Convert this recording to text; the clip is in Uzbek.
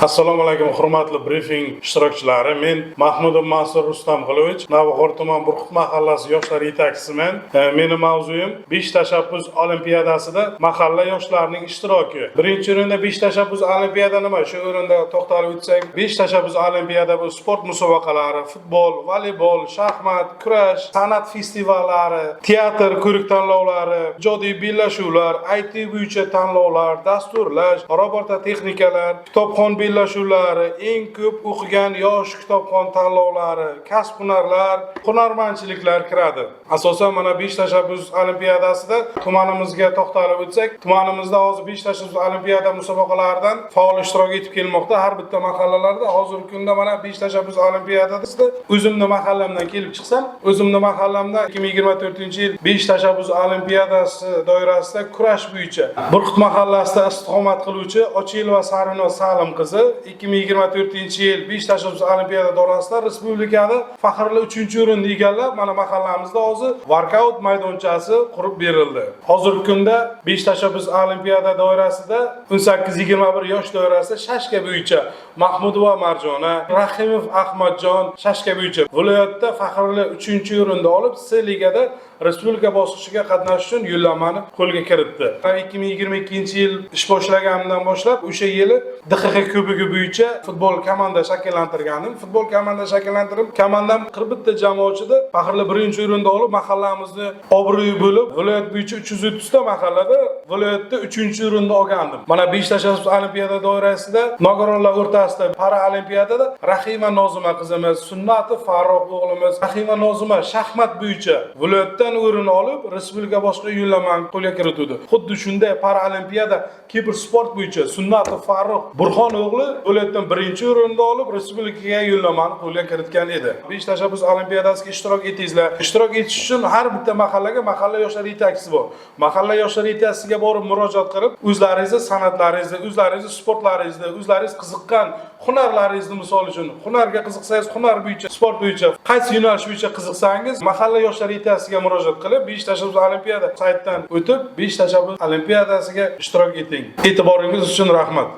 Assalomu alaykum, hurmatli briefing ishtirokchilari. Men Mahmudov Mansur Rustamxo'lovich, Navbahor tuman Burqut mahallasi yoshlar yetakchisiman. Meni mavzuyim 5 tashabbus olimpiadasida mahalla yoshlarining ishtiroki. Birinchi o'rinda 5 tashabbus olimpiada nima? Shu o'rinda to'xtalib o'tsak, 5 tashabbus olimpiada bu sport musobaqalari, futbol, voleybol, shaxmat, kurash, san'at festivallari, teatr ko'rik tanlovlari, ijodiy bellashuvlar, IT bo'yicha tanlovlar, dasturlash, robota texnikalar, kitobxon bellashuvlari, eng ko'p o'qigan yosh kitobxon tanlovlari, kasb hunarlar, hunarmandchiliklar kiradi. Asosan mana 5 tashabbus olimpiadasida tumanimizga to'xtalib o'tsak, tumanimizda hozir 5 tashabbus olimpiada musobaqalaridan faol ishtirok etib kelmoqda. Har bitta mahallalarda hozirgi kunda mana 5 tashabbus olimpiadasida o'zimni mahallamdan kelib chiqsam, o'zimni mahallamda 2024-yil 5 tashabbus olimpiadasi doirasida kurash bo'yicha Burqut mahallasida istiqomat qiluvchi Ochilova Sarino Salim qizi 2024-yil 5 tashabbus olimpiada doirasida respublikada faxrli 3-o'rinni egallab, mana mahallamizda hozir workout maydonchasi qurib berildi. Hozirgi kunda 5 tashabbus olimpiada doirasida 18-21 yosh doirasida shashka bo'yicha Mahmudova Marjona, Rahimov Ahmadjon shashka bo'yicha viloyatda faxrli 3-o'rinni olib, C ligada respublika bosqichiga qatnashish uchun yo'llanmani qo'lga kiritdi. 2022-yil ish boshlaganimdan boshlab o'sha yili DXX kubogi bo'yicha futbol komanda shakllantirgandim. Futbol komanda shakllantirib, komandam 41 ta jamoatchida faxrli 1-o'rinda olib, mahallamizni obro'yi bo'lib, viloyat bo'yicha 330 ta mahallada viloyatda 3-o'rinda olgandim. Mana 5 tashabbus olimpiada doirasida nogironlar o'rtasida para olimpiadada Rahima Nozima qizimiz, Sunnati Farruh o'g'limiz, Rahima Nozima shaxmat bo'yicha viloyatdan o'rin olib, respublika boshqa yo'llanmani qo'lga kiritdi. Xuddi shunday para olimpiada kiber sport bo'yicha Sunnati Farruh Burxon o'g'li viloyatdan 1-o'rinda olib, respublikaga yo'llanmani qo'lga kiritgan edi. 5 tashabbus olimpiadasiga ishtirok etingizlar. Ishtirok etish uchun har bitta mahallaga mahalla yoshlar yetakchisi bor. Mahalla yoshlar yetakchisiga borib murojaat qilib, o'zlaringizni san'atlaringizni, o'zlaringizni sportlaringizni, o'zlaringiz qiziqqan hunarlaringizni, misol uchun hunarga qiziqsangiz, hunar bo'yicha, sport bo'yicha, qaysi yo'nalish bo'yicha qiziqsangiz, mahalla yoshlar yetakchisiga murojaat qilib, 5 tashabbus olimpiada saytdan o'tib, 5 tashabbus olimpiadasiga ishtirok eting. E'tiboringiz uchun rahmat.